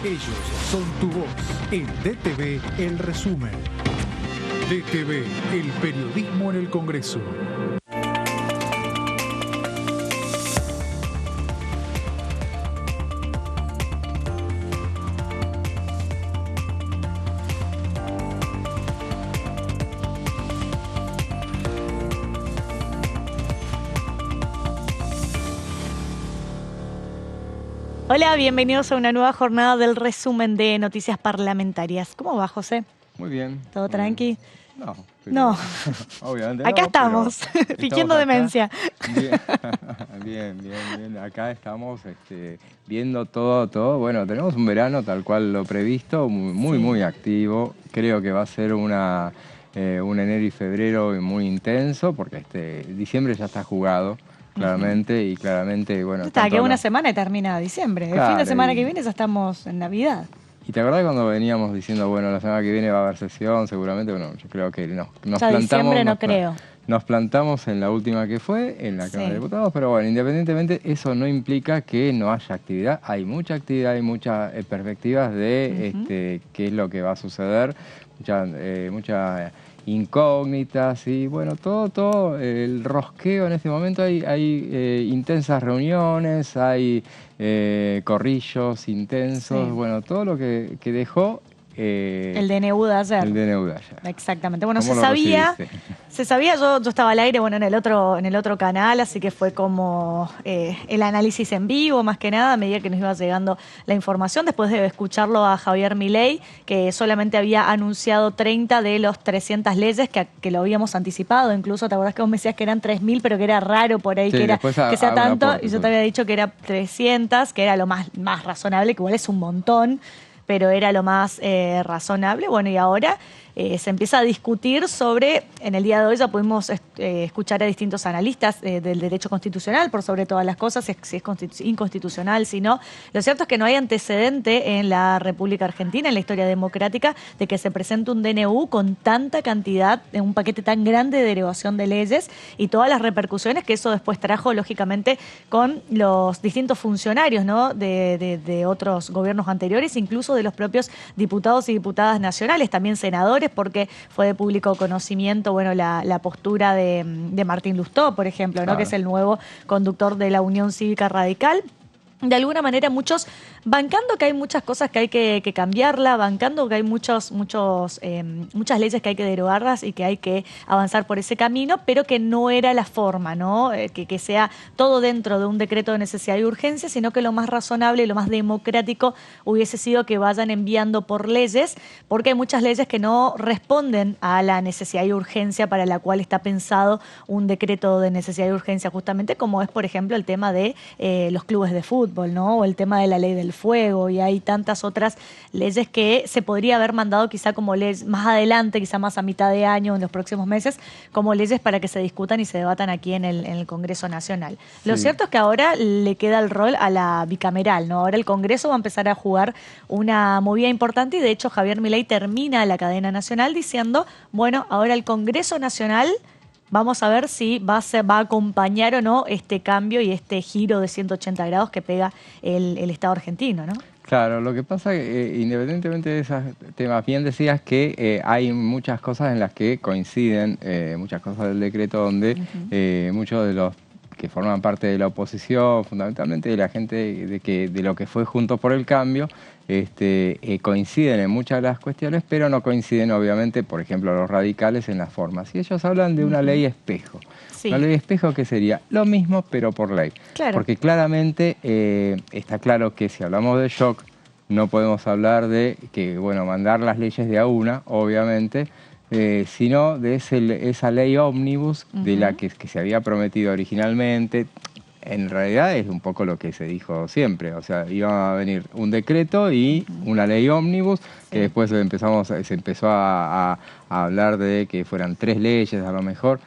Ellos son tu voz. En DTV, el resumen. DTV, el periodismo en el Congreso. Hola, bienvenidos a una nueva jornada del resumen de noticias parlamentarias. ¿Cómo va, José? Muy bien. ¿Todo tranqui? No. No. Obviamente Acá no, estamos, fingiendo demencia. Bien. Acá estamos viendo todo. Bueno, tenemos un verano tal cual lo previsto, muy activo. Creo que va a ser un enero y febrero muy intenso, porque diciembre ya está jugado. Claramente, bueno... Está, que una semana y termina diciembre. Claro, el fin de semana que viene ya estamos en Navidad. ¿Y te acordás cuando veníamos diciendo, bueno, la semana que viene va a haber sesión, seguramente? Bueno, yo creo que nos plantamos... diciembre no creo. Nos plantamos en la última que fue, en la Cámara de Diputados, pero bueno, independientemente, eso no implica que no haya actividad. Hay mucha actividad, hay muchas perspectivas de qué es lo que va a suceder, muchas incógnitas y bueno, todo el rosqueo en este momento. Hay intensas reuniones, hay corrillos intensos, bueno, todo lo que dejó el DNU de ayer. El DNU de ayer. Exactamente. Bueno, se sabía, yo estaba al aire, bueno, en el otro canal, así que fue como el análisis en vivo, más que nada, a medida que nos iba llegando la información, después de escucharlo a Javier Milei, que solamente había anunciado 30 de los 300 leyes que lo habíamos anticipado. Incluso, ¿te acordás que vos me decías que eran 3.000, pero que era raro por ahí que sea tanto? Y yo te había dicho que era 300, que era lo más razonable, que igual es un montón, pero era lo más razonable. Bueno, y ahora se empieza a discutir sobre, en el día de hoy ya pudimos escuchar a distintos analistas del derecho constitucional, por sobre todas las cosas, si es inconstitucional, si no. Lo cierto es que no hay antecedente en la República Argentina, en la historia democrática, de que se presente un DNU con tanta cantidad, en un paquete tan grande de derogación de leyes y todas las repercusiones que eso después trajo, lógicamente, con los distintos funcionarios, ¿no?, de otros gobiernos anteriores, incluso de los propios diputados y diputadas nacionales, también senadores, porque fue de público conocimiento, bueno, la postura de Martín Lustó, por ejemplo, ¿no?, que es el nuevo conductor de la Unión Cívica Radical. De alguna manera, muchos bancando que hay muchas cosas que hay que cambiarla, bancando que hay muchas leyes que hay que derogarlas y que hay que avanzar por ese camino, pero que no era la forma, ¿no? Que sea todo dentro de un decreto de necesidad y urgencia, sino que lo más razonable y lo más democrático hubiese sido que vayan enviando por leyes, porque hay muchas leyes que no responden a la necesidad y urgencia para la cual está pensado un decreto de necesidad y urgencia, justamente como es, por ejemplo, el tema de los clubes de fútbol, ¿no?, o el tema de la ley del fuego, y hay tantas otras leyes que se podría haber mandado quizá como leyes más adelante, quizá más a mitad de año, en los próximos meses, como leyes para que se discutan y se debatan aquí en el Congreso Nacional. Sí. Lo cierto es que ahora le queda el rol a la bicameral, ¿no? Ahora el Congreso va a empezar a jugar una movida importante y de hecho Javier Milei termina la cadena nacional diciendo, bueno, ahora el Congreso Nacional... Vamos a ver si va a acompañar o no este cambio y este giro de 180 grados que pega el Estado argentino, ¿no? Claro, lo que pasa que independientemente de esos temas, bien decías que hay muchas cosas en las que coinciden, muchas cosas del decreto donde muchos de los que forman parte de la oposición, fundamentalmente de la gente de lo que fue Juntos por el Cambio, coinciden en muchas de las cuestiones, pero no coinciden obviamente, por ejemplo, los radicales en las formas. Y ellos hablan de una ley espejo. Sí. Una ley espejo que sería lo mismo, pero por ley. Claro. Porque claramente está claro que si hablamos de shock, no podemos hablar de que, bueno, mandar las leyes de a una, obviamente, sino de esa ley ómnibus de la que se había prometido originalmente. En realidad es un poco lo que se dijo siempre, o sea, iba a venir un decreto y una ley ómnibus, que después se empezó a hablar de que fueran 3 leyes a lo mejor.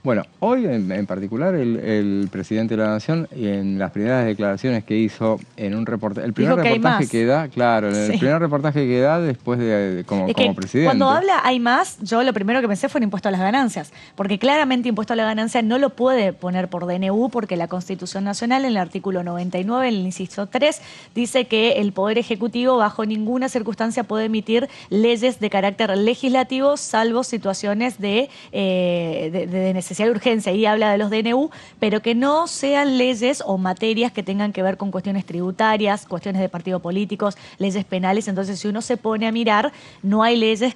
Bueno, hoy en particular el presidente de la Nación, en las primeras declaraciones que hizo en un reportaje, el primer reportaje que da, claro, el primer reportaje que da después de como presidente. Cuando habla hay más, yo lo primero que pensé fue en impuesto a las ganancias, porque claramente impuesto a la ganancia no lo puede poner por DNU, porque la Constitución Nacional en el artículo 99, en el inciso 3, dice que el Poder Ejecutivo bajo ninguna circunstancia puede emitir leyes de carácter legislativo, salvo situaciones de necesidad de urgencia, y habla de los DNU, pero que no sean leyes o materias que tengan que ver con cuestiones tributarias, cuestiones de partidos políticos, leyes penales. Entonces, si uno se pone a mirar, no hay leyes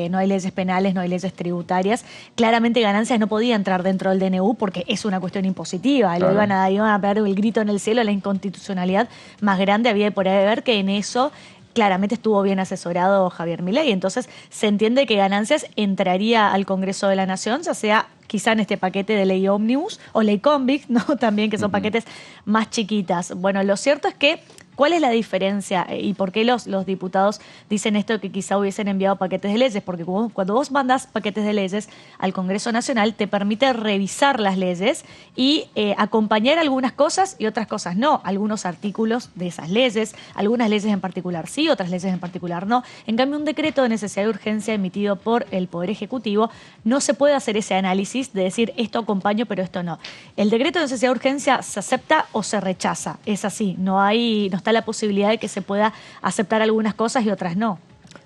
no hay leyes penales, no hay leyes tributarias. Claramente ganancias no podía entrar dentro del DNU porque es una cuestión impositiva. Claro. Iban a pegar el grito en el cielo, la inconstitucionalidad más grande había por haber, que en eso claramente estuvo bien asesorado Javier Milei. Entonces se entiende que ganancias entraría al Congreso de la Nación, ya sea quizá en este paquete de ley ómnibus o ley Convict, ¿no? También, que son paquetes más chiquitas. Bueno, lo cierto es que ¿cuál es la diferencia y por qué los diputados dicen esto, que quizá hubiesen enviado paquetes de leyes? Porque cuando vos mandás paquetes de leyes al Congreso Nacional, te permite revisar las leyes y acompañar algunas cosas y otras cosas no. Algunos artículos de esas leyes, algunas leyes en particular sí, otras leyes en particular no. En cambio, un decreto de necesidad de urgencia emitido por el Poder Ejecutivo, no se puede hacer ese análisis de decir esto acompaño, pero esto no. El decreto de necesidad de urgencia se acepta o se rechaza. Es así, no está la posibilidad de que se pueda aceptar algunas cosas y otras no.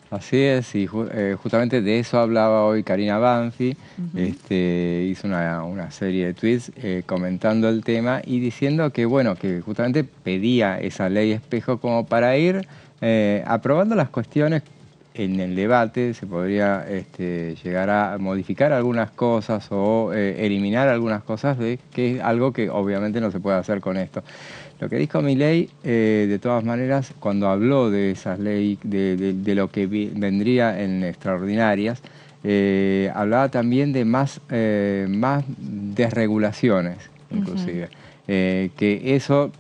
Así es, y justamente de eso hablaba hoy Karina Banfi. Hizo una serie de tweets comentando el tema y diciendo que, bueno, que justamente pedía esa ley espejo como para ir aprobando las cuestiones en el debate. Se podría llegar a modificar algunas cosas o eliminar algunas cosas, que es algo que obviamente no se puede hacer con esto. Lo que dijo Milei, de todas maneras, cuando habló de esas leyes, de lo que vendría en extraordinarias, hablaba también de más desregulaciones, inclusive. Que eso,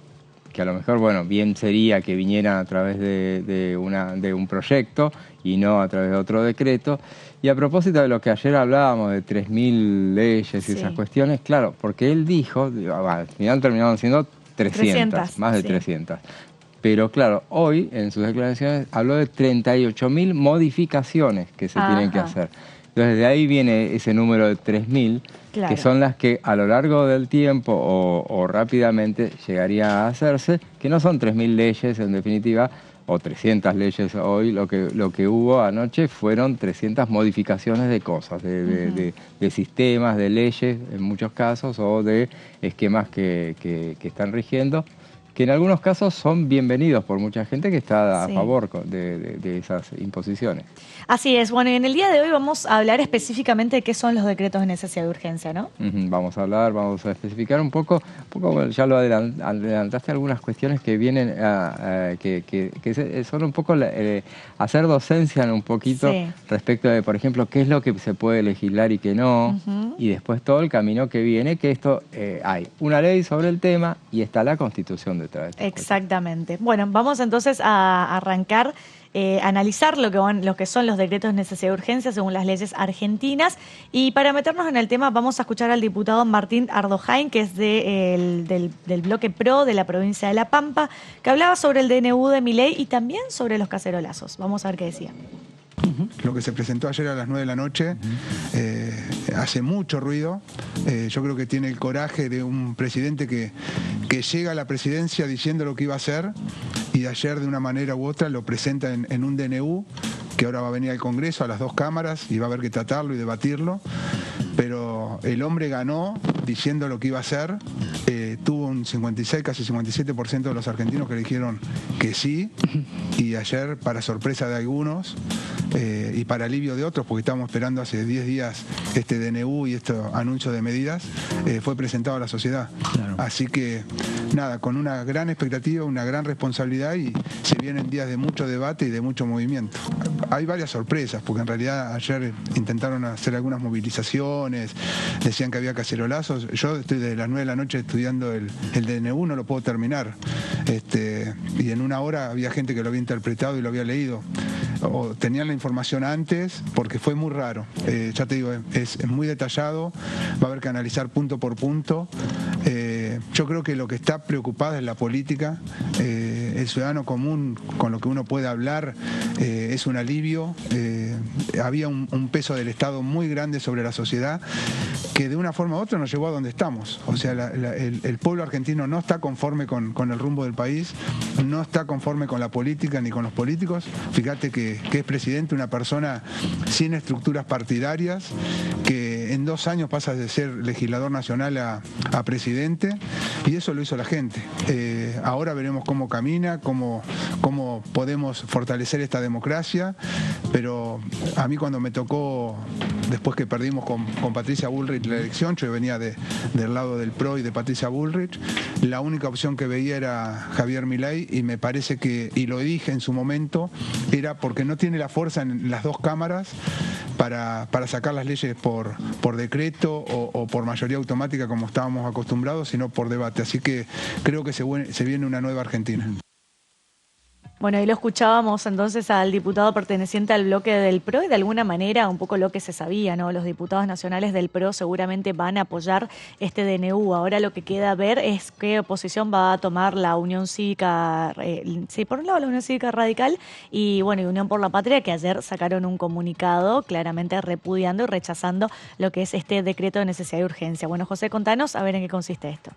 que a lo mejor, bueno, bien sería que vinieran a través de un proyecto y no a través de otro decreto. Y a propósito de lo que ayer hablábamos de 3.000 leyes y esas cuestiones, claro, porque él dijo, al final terminaron siendo 300, más de 300. Pero claro, hoy en sus declaraciones habló de 38.000 modificaciones que se tienen que hacer. Entonces de ahí viene ese número de 3.000, que son las que a lo largo del tiempo o rápidamente llegaría a hacerse, que no son 3.000 leyes en definitiva, o 300 leyes hoy. Lo que hubo anoche fueron 300 modificaciones de cosas, de sistemas, de leyes en muchos casos, o de esquemas que están rigiendo, que en algunos casos son bienvenidos por mucha gente que está a favor de esas imposiciones. Así es. Bueno, y en el día de hoy vamos a hablar específicamente de qué son los decretos de necesidad de urgencia, ¿no? Vamos a especificar un poco, ya lo adelantaste, algunas cuestiones que vienen, que son un poco hacer docencia un poquito respecto de, por ejemplo, qué es lo que se puede legislar y qué no, y después todo el camino que viene, que esto hay una ley sobre el tema y está la Constitución detrás de esto. Exactamente. Bueno, vamos entonces a arrancar, analizar lo que son los decretos de necesidad de urgencia según las leyes argentinas. Y para meternos en el tema vamos a escuchar al diputado Martín Ardojain, que es del bloque PRO de la provincia de La Pampa, que hablaba sobre el DNU de Milei y también sobre los cacerolazos. Vamos a ver qué decía. Lo que se presentó ayer a las 9 de la noche hace mucho ruido. Yo creo que tiene el coraje de un presidente que llega a la presidencia diciendo lo que iba a hacer, y ayer de una manera u otra lo presenta en un DNU que ahora va a venir al Congreso, a las dos cámaras, y va a haber que tratarlo y debatirlo. Pero el hombre ganó diciendo lo que iba a hacer. Tuvo un 56, casi 57% de los argentinos que le dijeron que sí, y ayer, para sorpresa de algunos y para alivio de otros, porque estábamos esperando hace 10 días este DNU y este anuncio de medidas, fue presentado a la sociedad. Claro. Así que nada, con una gran expectativa, una gran responsabilidad, y se vienen días de mucho debate y de mucho movimiento. Hay varias sorpresas, porque en realidad ayer intentaron hacer algunas movilizaciones, decían que había cacerolazos. Yo estoy desde las 9 de la noche estudiando el DNU, no lo puedo terminar. Y en una hora había gente que lo había interpretado y lo había leído. o tenían la información antes, porque fue muy raro. Ya te digo, es muy detallado, va a haber que analizar punto por punto. Yo creo que lo que está preocupado es la política. El ciudadano común, con lo que uno puede hablar, es un alivio. Había un peso del Estado muy grande sobre la sociedad que de una forma u otra nos llevó a donde estamos. O sea, el pueblo argentino no está conforme con el rumbo del país, no está conforme con la política ni con los políticos. Fíjate que es presidente una persona sin estructuras partidarias, que en 2 años pasa de ser legislador nacional a presidente, y eso lo hizo la gente. Ahora veremos cómo camina, cómo podemos fortalecer esta democracia, pero a mí cuando me tocó, después que perdimos con Patricia Bullrich la elección, yo venía del lado del PRO y de Patricia Bullrich, la única opción que veía era Javier Milei, y me parece que, y lo dije en su momento, era porque no tiene la fuerza en las 2 cámaras para sacar las leyes por decreto o por mayoría automática como estábamos acostumbrados, sino por debate. Así que creo que se viene una nueva Argentina. Bueno, ahí lo escuchábamos entonces al diputado perteneciente al bloque del PRO y de alguna manera un poco lo que se sabía, ¿no? Los diputados nacionales del PRO seguramente van a apoyar este DNU. Ahora lo que queda ver es qué posición va a tomar la Unión Cívica, sí, por un lado la Unión Cívica Radical y bueno, y Unión por la Patria, que ayer sacaron un comunicado claramente repudiando y rechazando lo que es este decreto de necesidad y urgencia. Bueno, José, contanos a ver en qué consiste esto.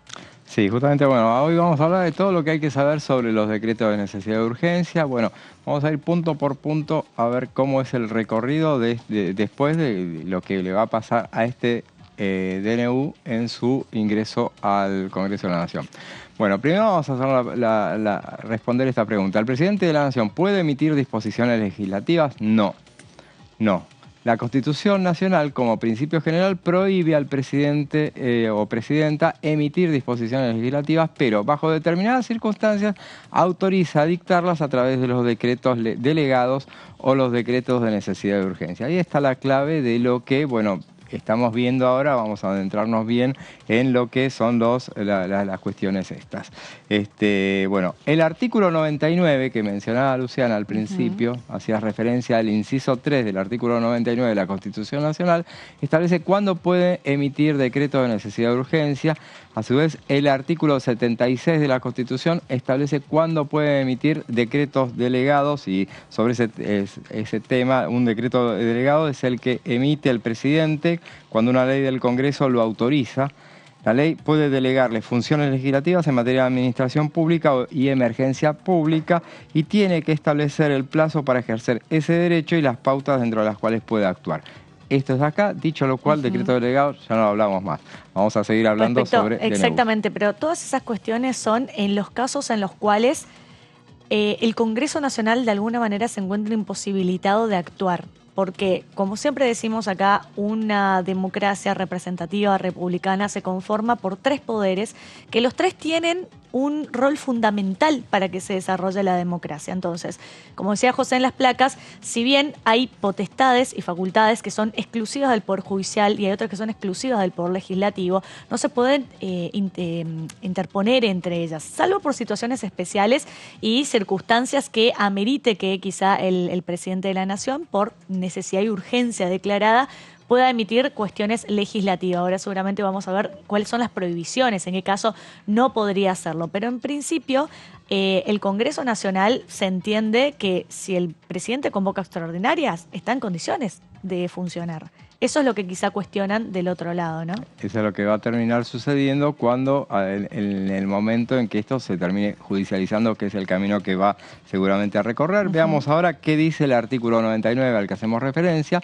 Sí, justamente, bueno, hoy vamos a hablar de todo lo que hay que saber sobre los decretos de necesidad y urgencia. Bueno, vamos a ir punto por punto a ver cómo es el recorrido después de lo que le va a pasar a este DNU en su ingreso al Congreso de la Nación. Bueno, primero vamos a hacer responder esta pregunta. ¿El presidente de la Nación puede emitir disposiciones legislativas? No. La Constitución Nacional, como principio general, prohíbe al presidente o presidenta emitir disposiciones legislativas, pero bajo determinadas circunstancias autoriza a dictarlas a través de los decretos delegados o los decretos de necesidad y urgencia. Ahí está la clave de lo que, bueno, estamos viendo ahora. Vamos a adentrarnos bien en lo que son las cuestiones estas. Bueno, el artículo 99 que mencionaba Luciana al principio, hacía referencia al inciso 3 del artículo 99 de la Constitución Nacional, establece cuándo puede emitir decretos de necesidad de urgencia. A su vez, el artículo 76 de la Constitución establece cuándo puede emitir decretos delegados, y sobre ese tema, un decreto delegado es el que emite el presidente cuando una ley del Congreso lo autoriza. La ley puede delegarle funciones legislativas en materia de administración pública y emergencia pública, y tiene que establecer el plazo para ejercer ese derecho y las pautas dentro de las cuales puede actuar. Esto es acá, dicho lo cual, decreto delegado, ya no hablamos más. Vamos a seguir hablando sobre DNU. Exactamente, pero todas esas cuestiones son en los casos en los cuales el Congreso Nacional de alguna manera se encuentra imposibilitado de actuar. Porque, como siempre decimos acá, una democracia representativa republicana se conforma por 3 poderes, que los 3 tienen un rol fundamental para que se desarrolle la democracia. Entonces, como decía José en las placas, si bien hay potestades y facultades que son exclusivas del Poder Judicial y hay otras que son exclusivas del Poder Legislativo, no se pueden interponer entre ellas, salvo por situaciones especiales y circunstancias que amerite que quizá el presidente de la Nación, por necesidad y urgencia declarada, pueda emitir cuestiones legislativas. Ahora seguramente vamos a ver cuáles son las prohibiciones, en qué caso no podría hacerlo. Pero en principio el Congreso Nacional se entiende que si el presidente convoca extraordinarias, está en condiciones de funcionar. Eso es lo que quizá cuestionan del otro lado, ¿no? Eso es lo que va a terminar sucediendo cuando, en el momento en que esto se termine judicializando, que es el camino que va seguramente a recorrer. Veamos ahora qué dice el artículo 99 al que hacemos referencia.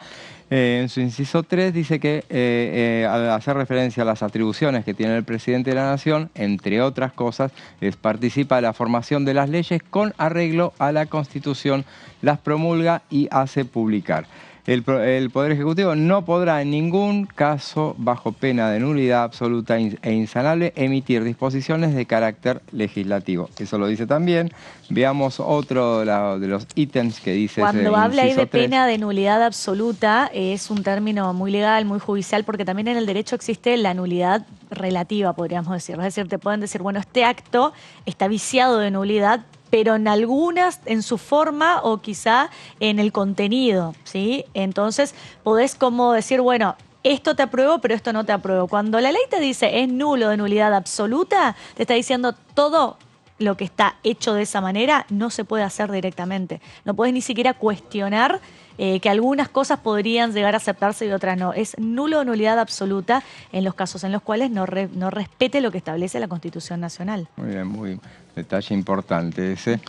En su inciso 3 dice que al hacer referencia a las atribuciones que tiene el presidente de la Nación, entre otras cosas, participa de la formación de las leyes con arreglo a la Constitución, las promulga y hace publicar. El Poder Ejecutivo no podrá en ningún caso, bajo pena de nulidad absoluta e insanable, emitir disposiciones de carácter legislativo. Eso lo dice también. Veamos otro de los ítems que dice. Cuando habla ahí de pena de nulidad absoluta, es un término muy legal, muy judicial, porque también en el derecho existe la nulidad relativa, podríamos decir. Es decir, te pueden decir, bueno, este acto está viciado de nulidad pero en algunas, en su forma o quizá en el contenido, ¿sí? Entonces podés como decir, bueno, esto te apruebo, pero esto no te apruebo. Cuando la ley te dice es nulo, de nulidad absoluta, te está diciendo todo lo que está hecho de esa manera no se puede hacer directamente. No puedes ni siquiera cuestionar que algunas cosas podrían llegar a aceptarse y otras no. Es nulo o nulidad absoluta en los casos en los cuales no respete lo que establece la Constitución Nacional. Muy bien, muy detalle importante ese.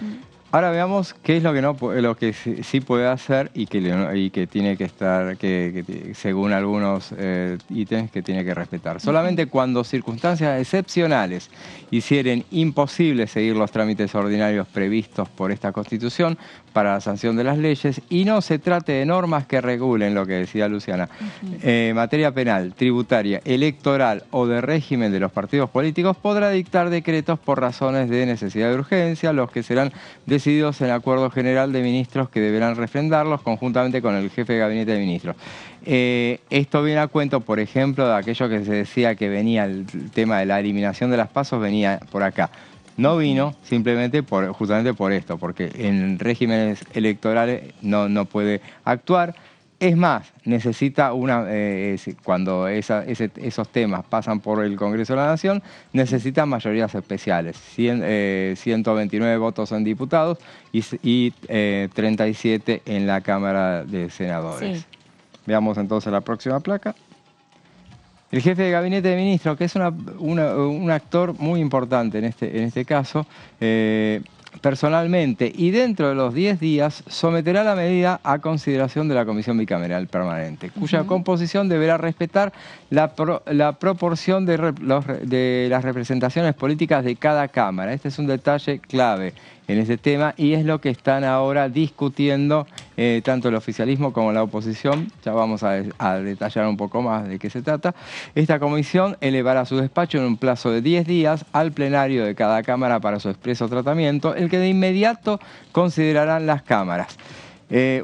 Ahora veamos qué es lo que no, lo que sí puede hacer y que tiene que estar, que según algunos ítems que tiene que respetar. Solamente cuando circunstancias excepcionales hicieren imposible seguir los trámites ordinarios previstos por esta Constitución para la sanción de las leyes y no se trate de normas que regulen lo que decía Luciana, materia penal, tributaria, electoral o de régimen de los partidos políticos, podrá dictar decretos por razones de necesidad de urgencia, los que serán decididos en acuerdo general de ministros que deberán refrendarlos conjuntamente con el jefe de gabinete de ministros. Esto viene a cuento, por ejemplo, de aquello que se decía que venía el tema de la eliminación de las pasos, venía por acá. No vino simplemente justamente por esto, porque en regímenes electorales no puede actuar. Es más, necesita cuando esos temas pasan por el Congreso de la Nación, necesita mayorías especiales, 129 votos en diputados y 37 en la Cámara de Senadores. Sí. Veamos entonces la próxima placa. El jefe de gabinete de ministros, que es un actor muy importante en este caso, personalmente y dentro de los 10 días someterá la medida a consideración de la Comisión Bicameral Permanente, cuya composición deberá respetar la proporción de las representaciones políticas de cada Cámara. Este es un detalle clave en ese tema y es lo que están ahora discutiendo tanto el oficialismo como la oposición. Ya vamos a detallar un poco más de qué se trata. Esta comisión elevará su despacho en un plazo de 10 días al plenario de cada Cámara para su expreso tratamiento, el que de inmediato considerarán las cámaras.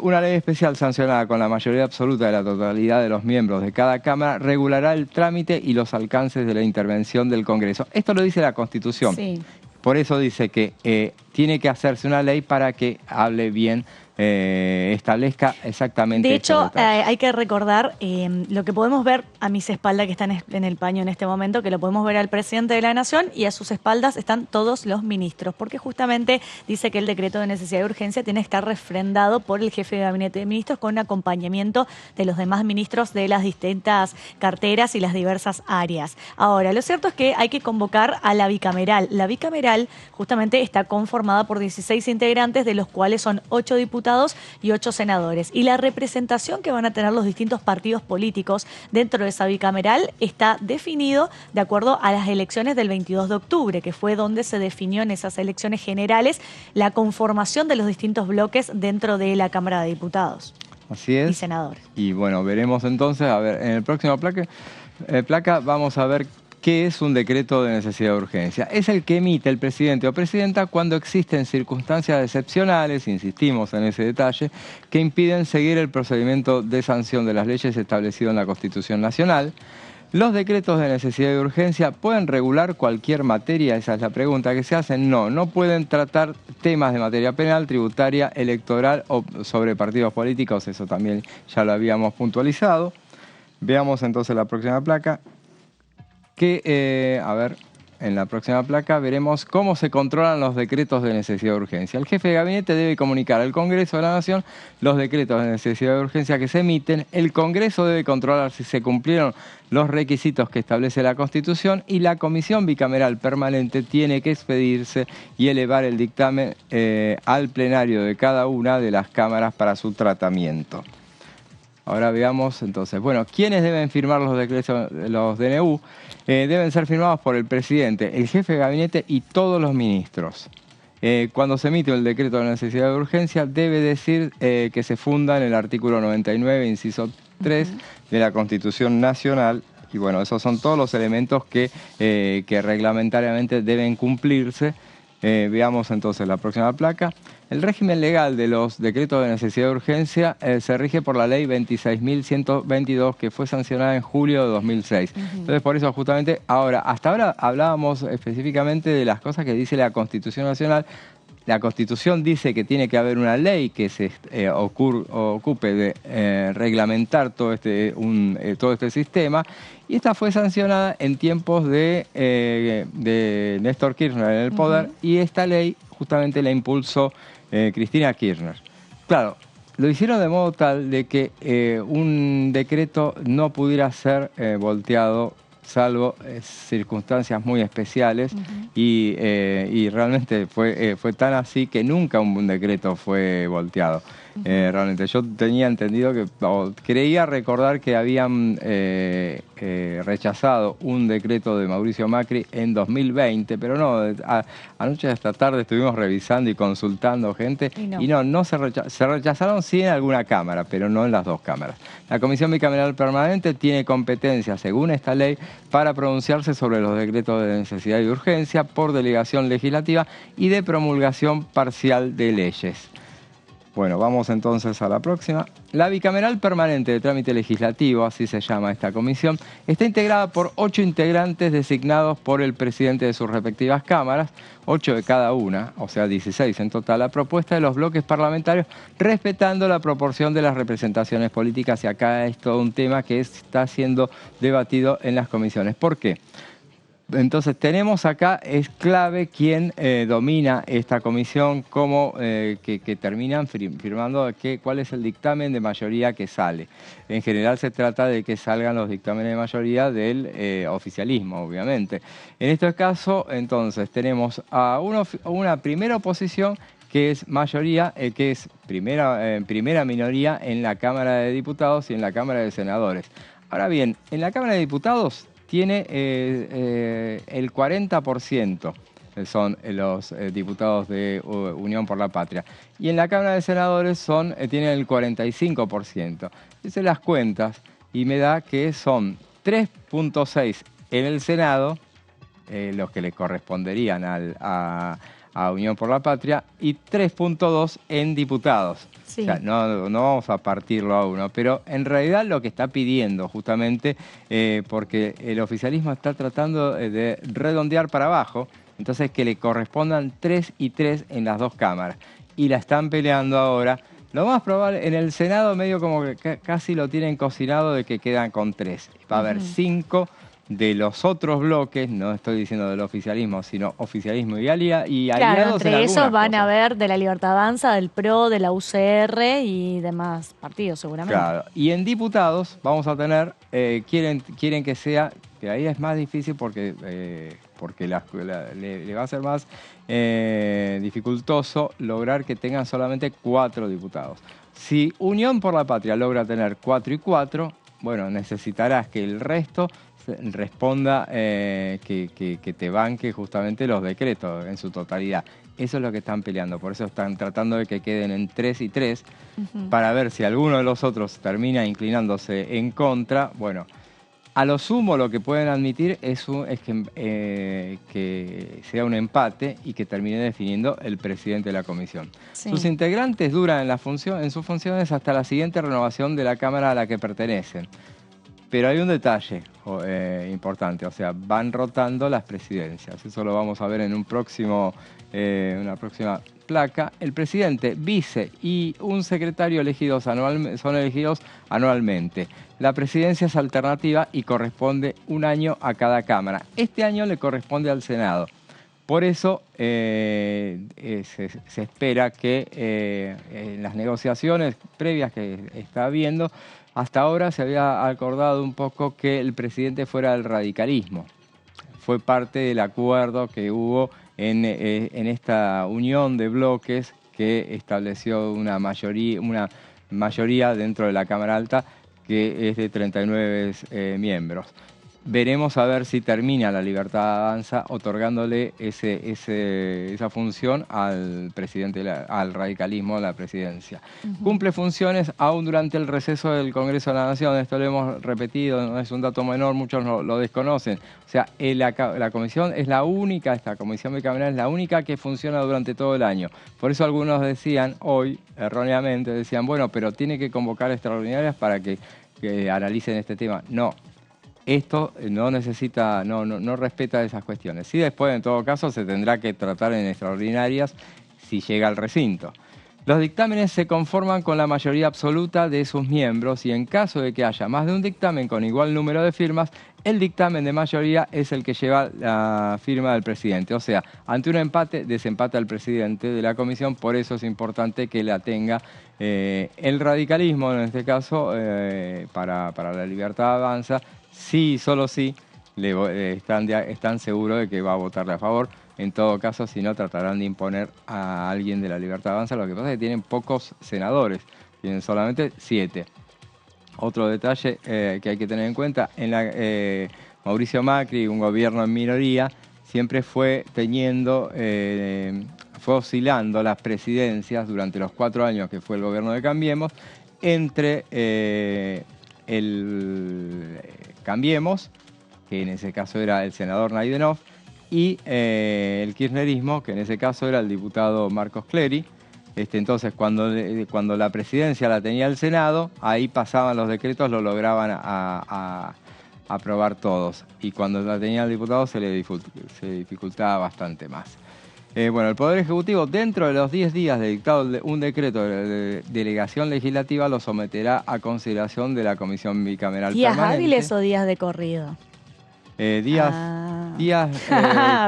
Una ley especial sancionada con la mayoría absoluta de la totalidad de los miembros de cada Cámara regulará el trámite y los alcances de la intervención del Congreso. Esto lo dice la Constitución. Sí. Por eso dice que tiene que hacerse una ley para que hable bien, establezca exactamente. De hecho, hay que recordar lo que podemos ver a mis espaldas, que están en el paño en este momento, que lo podemos ver al presidente de la Nación y a sus espaldas están todos los ministros, porque justamente dice que el decreto de necesidad de urgencia tiene que estar refrendado por el jefe de gabinete de ministros con acompañamiento de los demás ministros de las distintas carteras y las diversas áreas. Ahora, lo cierto es que hay que convocar a la bicameral. La bicameral justamente está conformada por 16 integrantes, de los cuales son 8 diputados y 8 senadores. Y la representación que van a tener los distintos partidos políticos dentro de esa bicameral está definido de acuerdo a las elecciones del 22 de octubre, que fue donde se definió en esas elecciones generales la conformación de los distintos bloques dentro de la Cámara de Diputados. Así es. Y senadores. Y bueno, veremos entonces, a ver, en el próximo placa vamos a ver ¿qué es un decreto de necesidad de urgencia? Es el que emite el presidente o presidenta cuando existen circunstancias excepcionales, insistimos en ese detalle, que impiden seguir el procedimiento de sanción de las leyes establecido en la Constitución Nacional. ¿Los decretos de necesidad de urgencia pueden regular cualquier materia? Esa es la pregunta que se hace. No pueden tratar temas de materia penal, tributaria, electoral o sobre partidos políticos. Eso también ya lo habíamos puntualizado. Veamos entonces la próxima placa. A ver, en la próxima placa veremos cómo se controlan los decretos de necesidad de urgencia. El jefe de gabinete debe comunicar al Congreso de la Nación los decretos de necesidad de urgencia que se emiten. El Congreso debe controlar si se cumplieron los requisitos que establece la Constitución y la Comisión Bicameral Permanente tiene que expedirse y elevar el dictamen al plenario de cada una de las cámaras para su tratamiento. Ahora veamos entonces, bueno, ¿quiénes deben firmar los decretos, los DNU? Deben ser firmados por el presidente, el jefe de gabinete y todos los ministros. Cuando se emite el decreto de necesidad de urgencia, debe decir que se funda en el artículo 99, inciso 3 de la Constitución Nacional. Y bueno, esos son todos los elementos que reglamentariamente deben cumplirse. Veamos entonces la próxima placa. El régimen legal de los decretos de necesidad de urgencia se rige por la ley 26.122 que fue sancionada en julio de 2006. Entonces por eso justamente hasta ahora hablábamos específicamente de las cosas que dice la Constitución Nacional. La Constitución dice que tiene que haber una ley que se ocupe de reglamentar todo este sistema, y esta fue sancionada en tiempos de Néstor Kirchner en el poder, y esta ley justamente la impulsó Cristina Kirchner. Claro, lo hicieron de modo tal de que un decreto no pudiera ser volteado salvo circunstancias muy especiales, y realmente fue tan así que nunca un decreto fue volteado. Realmente yo tenía entendido creía recordar que habían rechazado un decreto de Mauricio Macri en 2020, pero no, anoche hasta tarde estuvimos revisando y consultando gente, y no se rechazaron sí en alguna cámara, pero no en las dos cámaras. La Comisión Bicameral Permanente tiene competencia, según esta ley, para pronunciarse sobre los decretos de necesidad y urgencia por delegación legislativa y de promulgación parcial de leyes. Bueno, vamos entonces a la próxima. La Bicameral Permanente de Trámite Legislativo, así se llama esta comisión, está integrada por 8 integrantes designados por el presidente de sus respectivas cámaras, 8 de cada una, o sea 16 en total, a propuesta de los bloques parlamentarios, respetando la proporción de las representaciones políticas. Y acá es todo un tema que está siendo debatido en las comisiones. ¿Por qué? Entonces tenemos acá, es clave quién domina esta comisión, cómo que terminan firmando cuál es el dictamen de mayoría que sale. En general se trata de que salgan los dictámenes de mayoría del oficialismo, obviamente. En este caso, entonces, tenemos a una primera oposición que es mayoría, que es primera minoría en la Cámara de Diputados y en la Cámara de Senadores. Ahora bien, en la Cámara de Diputados tiene el 40%, son los diputados de Unión por la Patria. Y en la Cámara de Senadores tienen el 45%. Hice las cuentas y me da que son 3.6 en el Senado, los que le corresponderían a Unión por la Patria, y 3.2 en diputados. Sí. O sea, no vamos a partirlo a uno, pero en realidad lo que está pidiendo justamente, porque el oficialismo está tratando de redondear para abajo, entonces que le correspondan 3 y 3 en las dos cámaras. Y la están peleando ahora. Lo más probable, en el Senado medio como que casi lo tienen cocinado de que quedan con 3. Va a haber 5 de los otros bloques, no estoy diciendo del oficialismo, sino oficialismo y aliados. Claro, entre esos van a haber de la Libertad Avanza, del PRO, de la UCR y demás partidos seguramente. Claro, y en diputados vamos a tener, quieren que sea, que ahí es más difícil porque le va a ser más dificultoso lograr que tengan solamente 4 diputados. Si Unión por la Patria logra tener 4 y 4, bueno, necesitarás que el resto responda que te banque justamente los decretos en su totalidad. Eso es lo que están peleando, por eso están tratando de que queden en 3 y 3, para ver si alguno de los otros termina inclinándose en contra. Bueno, a lo sumo lo que pueden admitir es que sea un empate y que termine definiendo el presidente de la comisión. Sí. Sus integrantes duran en sus funciones hasta la siguiente renovación de la Cámara a la que pertenecen. Pero hay un detalle importante, o sea, van rotando las presidencias. Eso lo vamos a ver en una próxima placa. El presidente, vice y un secretario son elegidos anualmente. La presidencia es alternativa y corresponde un año a cada cámara. Este año le corresponde al Senado. Por eso se espera que en las negociaciones previas que está habiendo, hasta ahora se había acordado un poco que el presidente fuera del radicalismo. Fue parte del acuerdo que hubo en esta unión de bloques que estableció una mayoría dentro de la Cámara Alta, que es de 39 miembros. Veremos a ver si termina la Libertad Avanza otorgándole esa función al presidente, al radicalismo, a la presidencia. Cumple funciones aún durante el receso del Congreso de la Nación. Esto lo hemos repetido, no es un dato menor, muchos lo desconocen. O sea, la comisión es la única, esta comisión bicameral es la única que funciona durante todo el año. Por eso algunos decían hoy, erróneamente, decían, bueno, pero tiene que convocar extraordinarias para que analicen este tema. No. Esto no respeta esas cuestiones. Sí, después, en todo caso, se tendrá que tratar en extraordinarias si llega al recinto. Los dictámenes se conforman con la mayoría absoluta de sus miembros y en caso de que haya más de un dictamen con igual número de firmas, el dictamen de mayoría es el que lleva la firma del presidente. O sea, ante un empate, desempata el presidente de la comisión, por eso es importante que la tenga el radicalismo, en este caso, para la Libertad Avanza, sí, solo sí, están seguros de que va a votarle a favor. En todo caso, si no, tratarán de imponer a alguien de la Libertad Avanza. Lo que pasa es que tienen pocos senadores, tienen solamente 7. Otro detalle que hay que tener en cuenta, Mauricio Macri, un gobierno en minoría, siempre fue oscilando las presidencias durante los 4 años que fue el gobierno de Cambiemos, entre el Cambiemos, que en ese caso era el senador Naidenov, y el kirchnerismo, que en ese caso era el diputado Marcos Clery. Entonces, cuando la presidencia la tenía el Senado, ahí pasaban los decretos, lo lograban a aprobar todos. Y cuando la tenía el diputado se dificultaba bastante más. Bueno, el Poder Ejecutivo, dentro de los 10 días de dictado un decreto de delegación legislativa, lo someterá a consideración de la Comisión Bicameral ¿Días Permanente. hábiles o días de corrido? Días...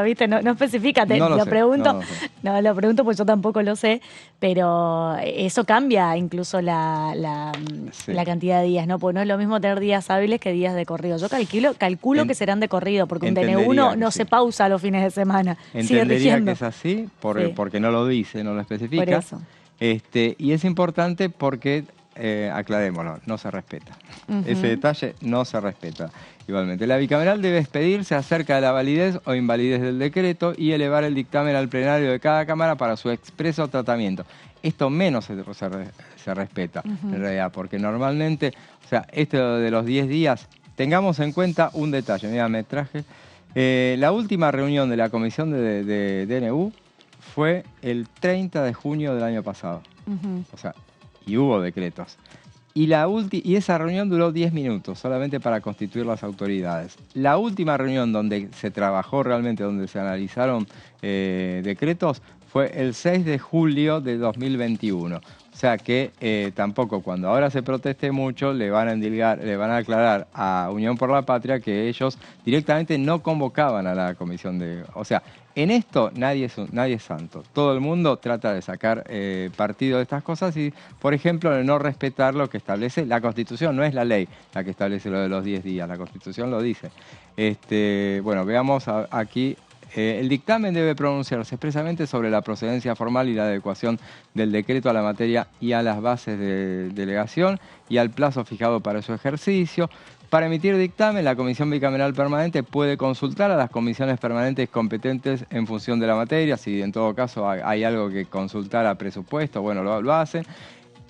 Viste, no especifica, lo pregunto. No, lo pregunto porque yo tampoco lo sé, pero eso cambia incluso la cantidad de días, ¿no? Porque no es lo mismo tener días hábiles que días de corrido. Yo calculo que serán de corrido, porque un DNU no se pausa los fines de semana. Entendería que es así, porque no lo dice, no lo especifica. Por eso. Y es importante porque, aclarémoslo, no se respeta. Ese detalle no se respeta. Igualmente, la bicameral debe expedirse acerca de la validez o invalidez del decreto y elevar el dictamen al plenario de cada cámara para su expreso tratamiento. Esto menos se respeta, en realidad, porque normalmente, o sea, esto de los 10 días, tengamos en cuenta un detalle. Mira, me traje. La última reunión de la comisión de DNU fue el 30 de junio del año pasado. O sea, y hubo decretos. Y esa reunión duró 10 minutos, solamente para constituir las autoridades. La última reunión donde se trabajó realmente, donde se analizaron decretos, fue el 6 de julio de 2021. O sea que tampoco, cuando ahora se proteste mucho, le van a aclarar a Unión por la Patria que ellos directamente no convocaban a la comisión de... O sea, en esto nadie es santo. Todo el mundo trata de sacar partido de estas cosas y, por ejemplo, de no respetar lo que establece la Constitución. No es la ley la que establece lo de los 10 días, la Constitución lo dice. Bueno, veamos aquí. El dictamen debe pronunciarse expresamente sobre la procedencia formal y la adecuación del decreto a la materia y a las bases de delegación y al plazo fijado para su ejercicio. Para emitir dictamen, la Comisión Bicameral Permanente puede consultar a las comisiones permanentes competentes en función de la materia. Si en todo caso hay algo que consultar a presupuesto, bueno, lo hacen.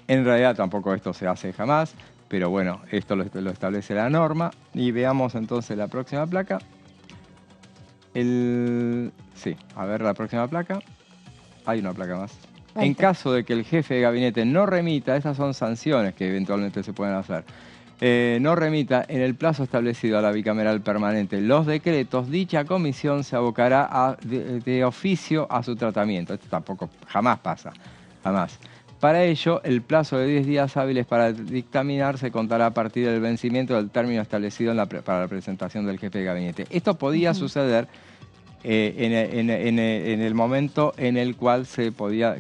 En realidad tampoco esto se hace jamás, pero bueno, esto lo establece la norma. Y veamos entonces la próxima placa. Sí, a ver la próxima placa. Hay una placa más. En caso de que el jefe de gabinete no remita, esas son sanciones que eventualmente se pueden hacer, no remita en el plazo establecido a la bicameral permanente los decretos, dicha comisión se abocará de oficio a su tratamiento. Esto tampoco jamás pasa, jamás. Para ello, el plazo de 10 días hábiles para dictaminar se contará a partir del vencimiento del término establecido para la presentación del jefe de gabinete. Esto podía suceder en el momento en el cual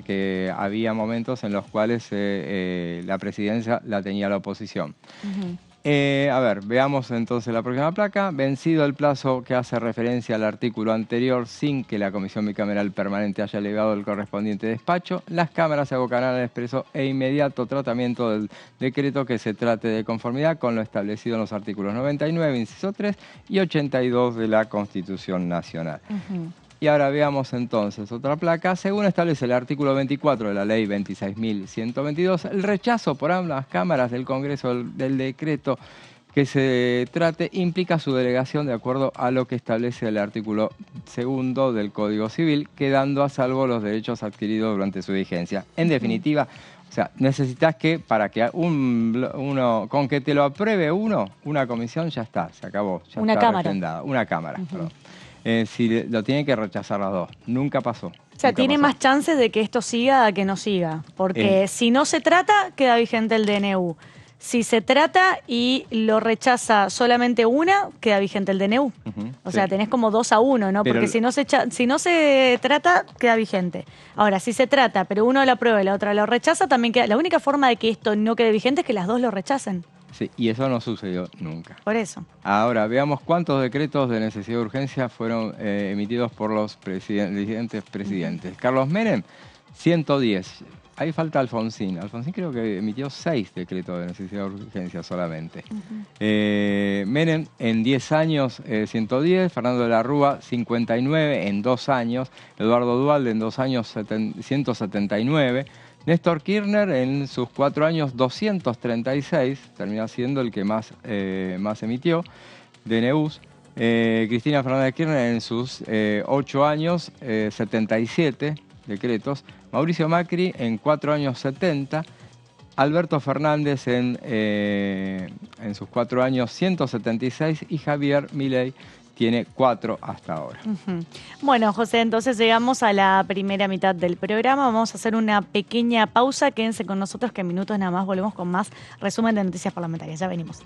que había momentos en los cuales la presidencia la tenía la oposición. A ver, veamos entonces la próxima placa. Vencido el plazo que hace referencia al artículo anterior sin que la Comisión Bicameral Permanente haya elevado el correspondiente despacho, las cámaras se abocarán al expreso e inmediato tratamiento del decreto que se trate de conformidad con lo establecido en los artículos 99, inciso 3 y 82 de la Constitución Nacional. Y ahora veamos entonces otra placa. Según establece el artículo 24 de la Ley 26.122, el rechazo por ambas cámaras del Congreso del decreto que se trate implica su delegación de acuerdo a lo que establece el artículo 2 del Código Civil, quedando a salvo los derechos adquiridos durante su vigencia. En definitiva, o sea, necesitas que para que con que te lo apruebe una comisión, ya está, se acabó. Ya una está cámara. refrendada. Una cámara, perdón. Si lo tienen que rechazar las dos. Nunca pasó. O sea, Nunca tiene pasó. más chances de que esto siga a que no siga. Porque si no se trata, queda vigente el DNU. Si se trata y lo rechaza solamente una, queda vigente el DNU. O sea, sí. tenés como 2-1, ¿no? Pero Porque si no se trata, queda vigente. Ahora, si se trata, pero uno lo aprueba y la otra lo rechaza, también queda. La única forma de que esto no quede vigente es que las dos lo rechacen. Sí, y eso no sucedió nunca. Por eso. Ahora, veamos cuántos decretos de necesidad de urgencia fueron emitidos por los diferentes presidentes. Carlos Menem, 110. Ahí falta Alfonsín. Alfonsín creo que emitió 6 decretos de necesidad de urgencia solamente. Menem en 10 años 110, Fernando de la Rúa 59 en 2 años, Eduardo Duhalde en 2 años 179, Néstor Kirchner en sus 4 años 236, termina siendo el que más emitió, DNUs. Cristina Fernández Kirchner en sus 8 años 77 decretos, Mauricio Macri en 4 años 70, Alberto Fernández en sus 4 años 176 y Javier Milei tiene 4 hasta ahora. Bueno, José, entonces llegamos a la primera mitad del programa. Vamos a hacer una pequeña pausa. Quédense con nosotros que en minutos nada más volvemos con más resumen de noticias parlamentarias. Ya venimos.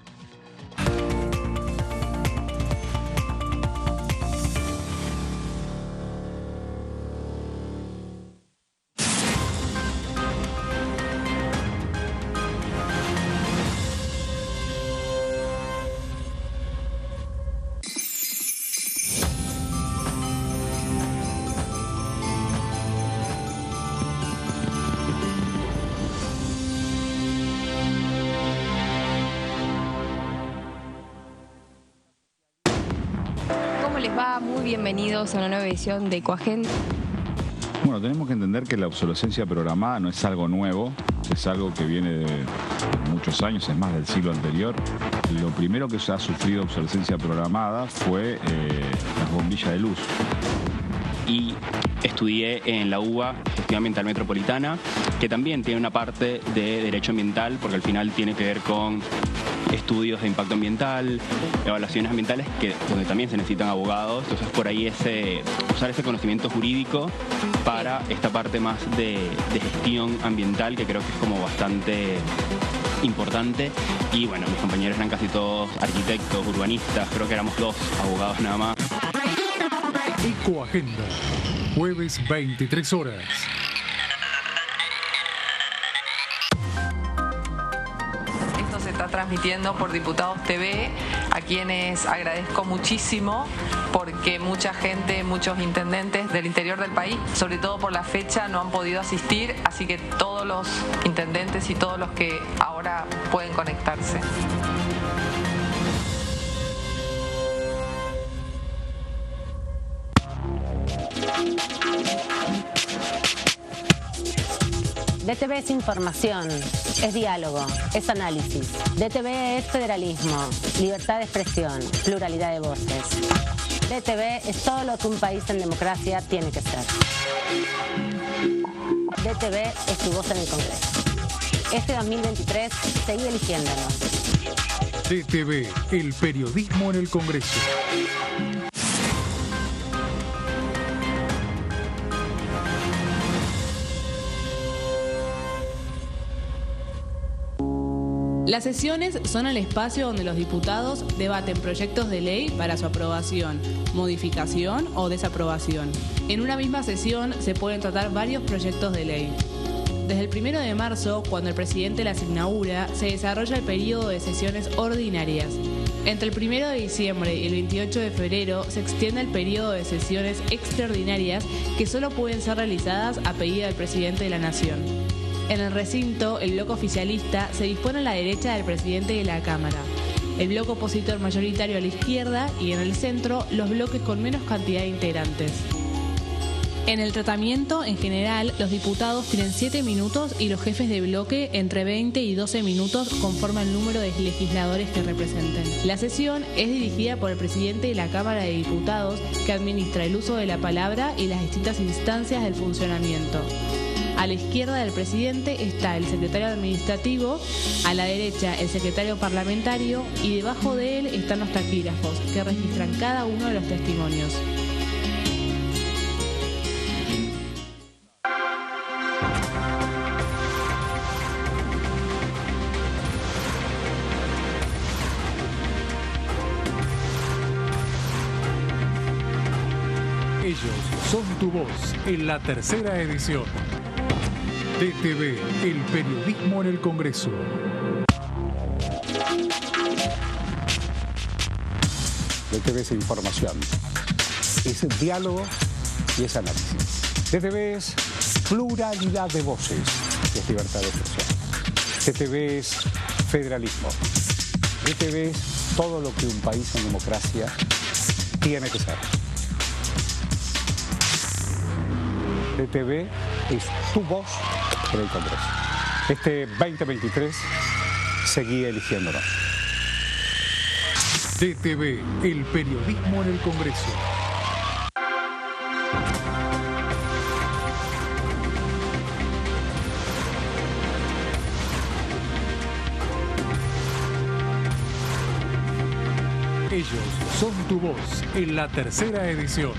¿Cómo les va? Muy bienvenidos a una nueva edición de Ecoagenda. Bueno, tenemos que entender que la obsolescencia programada no es algo nuevo, es algo que viene de muchos años, es más del siglo anterior. Lo primero que se ha sufrido obsolescencia programada fue las bombillas de luz. Y estudié en la UBA Gestión Ambiental Metropolitana, que también tiene una parte de derecho ambiental, porque al final tiene que ver con estudios de impacto ambiental, evaluaciones ambientales, donde también se necesitan abogados. Entonces por ahí usar ese conocimiento jurídico para esta parte más de gestión ambiental, que creo que es como bastante importante. Y bueno, mis compañeros eran casi todos arquitectos, urbanistas, creo que éramos 2 abogados nada más. Ecoagenda, jueves 23 horas. Esto se está transmitiendo por Diputados TV, a quienes agradezco muchísimo porque mucha gente, muchos intendentes del interior del país, sobre todo por la fecha, no han podido asistir, así que todos los intendentes y todos los que ahora pueden conectarse. DTV es información, es diálogo, es análisis. DTV es federalismo, libertad de expresión, pluralidad de voces. DTV es todo lo que un país en democracia tiene que ser. DTV es tu voz en el Congreso. Este 2023, seguí eligiéndonos. DTV, el periodismo en el Congreso. Las sesiones son el espacio donde los diputados debaten proyectos de ley para su aprobación, modificación o desaprobación. En una misma sesión se pueden tratar varios proyectos de ley. Desde el 1 de marzo, cuando el presidente las inaugura, se desarrolla el periodo de sesiones ordinarias. Entre el 1 de diciembre y el 28 de febrero se extiende el periodo de sesiones extraordinarias que solo pueden ser realizadas a pedido del presidente de la Nación. En el recinto, el bloque oficialista se dispone a la derecha del presidente de la Cámara, el bloque opositor mayoritario a la izquierda y en el centro los bloques con menos cantidad de integrantes. En el tratamiento, en general, los diputados tienen 7 minutos y los jefes de bloque entre 20 y 12 minutos conforme al número de legisladores que representen. La sesión es dirigida por el presidente de la Cámara de Diputados, que administra el uso de la palabra y las distintas instancias del funcionamiento. A la izquierda del presidente está el secretario administrativo, a la derecha el secretario parlamentario y debajo de él están los taquígrafos, que registran cada uno de los testimonios. Ellos son tu voz en la tercera edición. DTV, el periodismo en el Congreso. DTV es información, es diálogo y es análisis. DTV es pluralidad de voces, es libertad de expresión. DTV es federalismo. DTV es todo lo que un país en democracia tiene que ser. DTV es tu voz en el Congreso. Este 2023 seguí eligiéndonos. DTV, el periodismo en el Congreso. Ellos son tu voz en la tercera edición.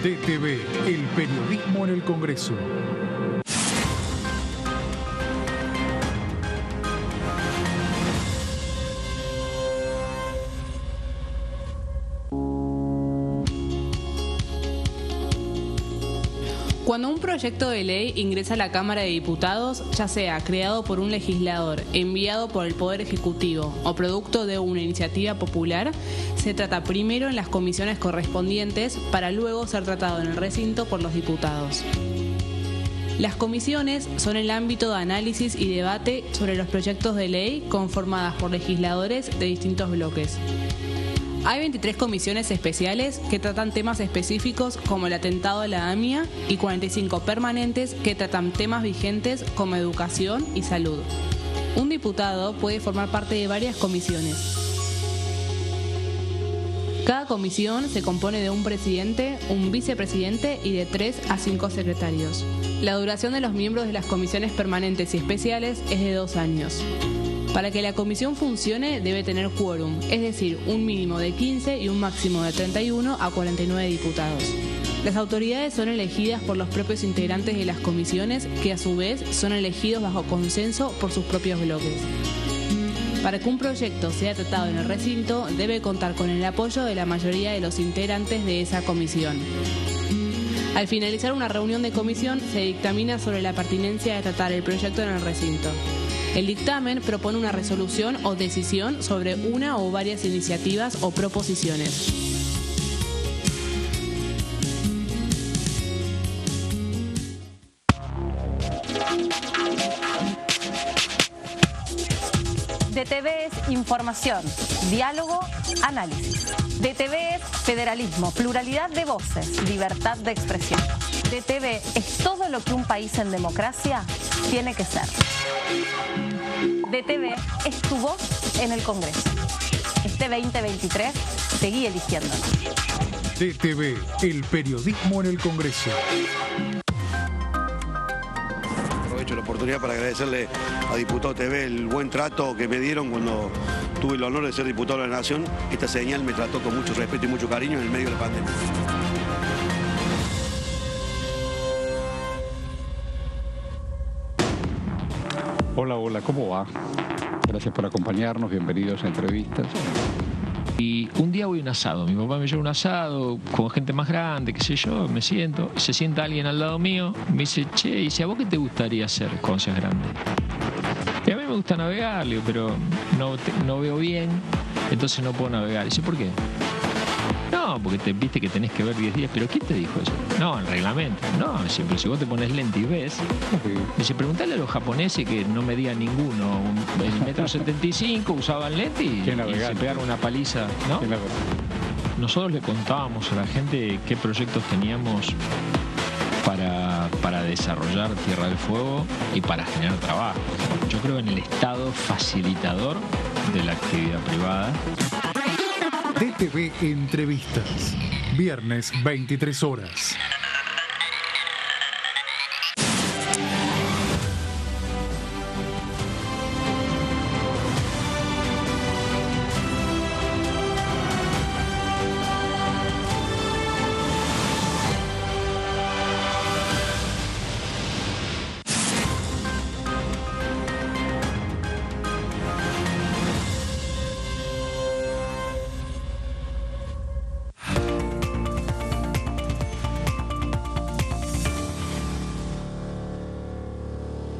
DTV, el periodismo en el Congreso. Cuando un proyecto de ley ingresa a la Cámara de Diputados, ya sea creado por un legislador, enviado por el Poder Ejecutivo o producto de una iniciativa popular, se trata primero en las comisiones correspondientes para luego ser tratado en el recinto por los diputados. Las comisiones son el ámbito de análisis y debate sobre los proyectos de ley conformadas por legisladores de distintos bloques. Hay 23 comisiones especiales que tratan temas específicos como el atentado a la AMIA y 45 permanentes que tratan temas vigentes como educación y salud. Un diputado puede formar parte de varias comisiones. Cada comisión se compone de un presidente, un vicepresidente y de 3 a 5 secretarios. La duración de los miembros de las comisiones permanentes y especiales es de 2 años. Para que la comisión funcione debe tener quórum, es decir, un mínimo de 15 y un máximo de 31 a 49 diputados. Las autoridades son elegidas por los propios integrantes de las comisiones, que a su vez son elegidos bajo consenso por sus propios bloques. Para que un proyecto sea tratado en el recinto, debe contar con el apoyo de la mayoría de los integrantes de esa comisión. Al finalizar una reunión de comisión, se dictamina sobre la pertinencia de tratar el proyecto en el recinto. El dictamen propone una resolución o decisión sobre una o varias iniciativas o proposiciones. DTV es información, diálogo, análisis. DTV es federalismo, pluralidad de voces, libertad de expresión. DTV es todo lo que un país en democracia tiene que ser. DTV es tu voz en el Congreso. Este 2023 seguí eligiéndonos. DTV, el periodismo en el Congreso. Aprovecho la oportunidad para agradecerle a Diputado TV el buen trato que me dieron cuando tuve el honor de ser diputado de la Nación. Esta señal me trató con mucho respeto y mucho cariño en el medio de la pandemia. Hola, hola, ¿cómo va? Gracias por acompañarnos, bienvenidos a Entrevistas. Y un día voy a un asado, mi papá me lleva un asado con gente más grande, qué sé yo, me siento, se sienta alguien al lado mío, me dice, che, y dice, ¿a vos qué te gustaría hacer cuando seas grande? Y a mí me gusta navegar, le digo, pero no veo bien, entonces no puedo navegar. Y dice, ¿por qué? No, porque viste que tenés que ver 10 días. ¿Pero quién te dijo eso? No, el reglamento. No, siempre si vos te pones lente y ves. Dice, preguntale a los japoneses que no medían ninguno. El 1,75 m usaban lente y se pegaron una paliza, ¿no? Nosotros le contábamos a la gente qué proyectos teníamos para desarrollar Tierra del Fuego y para generar trabajo. Yo creo en el Estado facilitador de la actividad privada. DTV Entrevistas, viernes 23 horas.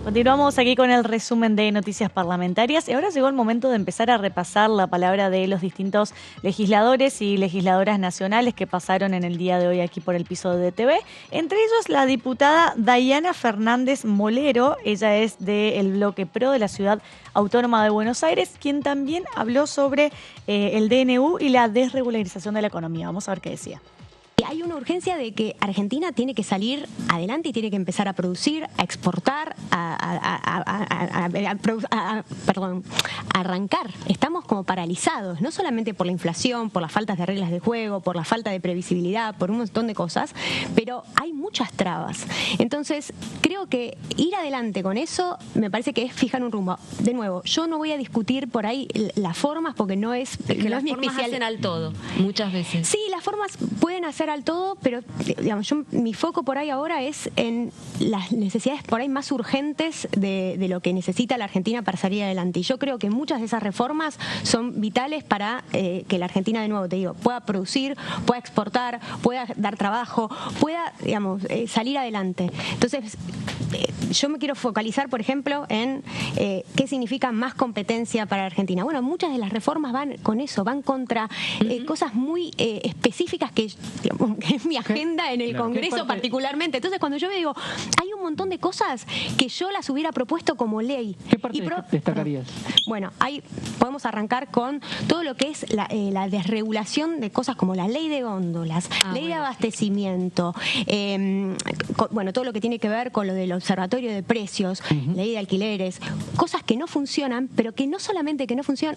Continuamos aquí con el resumen de noticias parlamentarias y ahora llegó el momento de empezar a repasar la palabra de los distintos legisladores y legisladoras nacionales que pasaron en el día de hoy aquí por el piso de DTV. Entre ellos la diputada Dayana Fernández Molero, ella es del bloque PRO de la Ciudad Autónoma de Buenos Aires, quien también habló sobre el DNU y la desregularización de la economía. Vamos a ver qué decía. Hay una urgencia de que Argentina tiene que salir adelante y tiene que empezar a producir, a exportar, a arrancar. Estamos como paralizados, no solamente por la inflación, por las faltas de reglas de juego, por la falta de previsibilidad, por un montón de cosas, pero hay muchas trabas. Entonces, creo que ir adelante con eso me parece que es fijar un rumbo. De nuevo, yo no voy a discutir por ahí las formas porque no es, que no las es mi formas especial. hacen al todo, muchas veces. Sí, las formas pueden hacer al todo, pero digamos, mi foco por ahí ahora es en las necesidades por ahí más urgentes de lo que necesita la Argentina para salir adelante. Y yo creo que muchas de esas reformas son vitales para que la Argentina, de nuevo, te digo, pueda producir, pueda exportar, pueda dar trabajo, pueda, digamos, salir adelante. Entonces, yo me quiero focalizar, por ejemplo, en qué significa más competencia para la Argentina. Bueno, muchas de las reformas van con eso, van contra cosas muy específicas que, digamos, que es mi agenda en el Congreso particularmente. Entonces, cuando yo me digo, hay un montón de cosas que yo las hubiera propuesto como ley. ¿Qué parte destacarías? Bueno, podemos arrancar con todo lo que es la desregulación de cosas como la ley de góndolas, ley de abastecimiento, bueno, todo lo que tiene que ver con lo del observatorio de precios, ley de alquileres, cosas que no funcionan, pero que no solamente que no funcionan,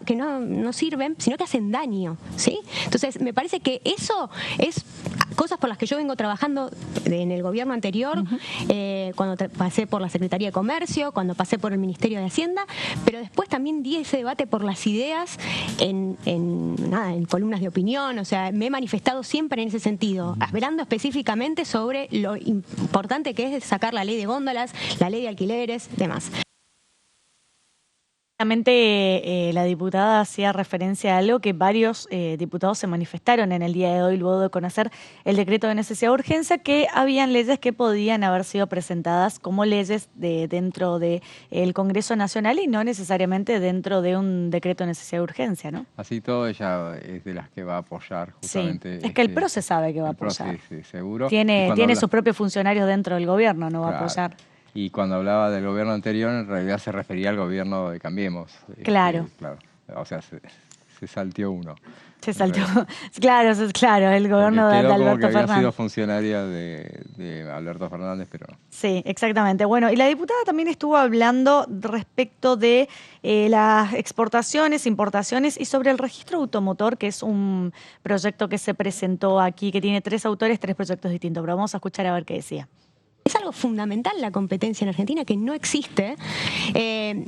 que no sirven, sino que hacen daño, ¿sí? Entonces, me parece que eso es cosas por las que yo vengo trabajando en el gobierno anterior, cuando pasé por la Secretaría de Comercio, cuando pasé por el Ministerio de Hacienda, pero después también di ese debate por las ideas en columnas de opinión, o sea, me he manifestado siempre en ese sentido, hablando específicamente sobre lo importante que es sacar la ley de góndolas, la ley de alquileres, demás. La diputada hacía referencia a algo que varios diputados se manifestaron en el día de hoy luego de conocer el decreto de necesidad de urgencia, que habían leyes que podían haber sido presentadas como leyes dentro del Congreso Nacional y no necesariamente dentro de un decreto de necesidad de urgencia, ¿no? Así todo, ella es de las que va a apoyar justamente. Sí, es que el PRO se sabe que va a apoyar. Sí, seguro. Tiene sus propios funcionarios dentro del gobierno, no va a apoyar. Y cuando hablaba del gobierno anterior, en realidad se refería al gobierno de Cambiemos. Claro. O sea, se salteó uno. Se salteó. Claro, el gobierno de Alberto como que Fernández. Había sido funcionaria de Alberto Fernández, pero no. Sí, exactamente. Bueno, y la diputada también estuvo hablando respecto de las exportaciones, importaciones y sobre el registro automotor, que es un proyecto que se presentó aquí, que tiene 3 autores, 3 proyectos distintos. Pero vamos a escuchar a ver qué decía. Es algo fundamental la competencia en Argentina que no existe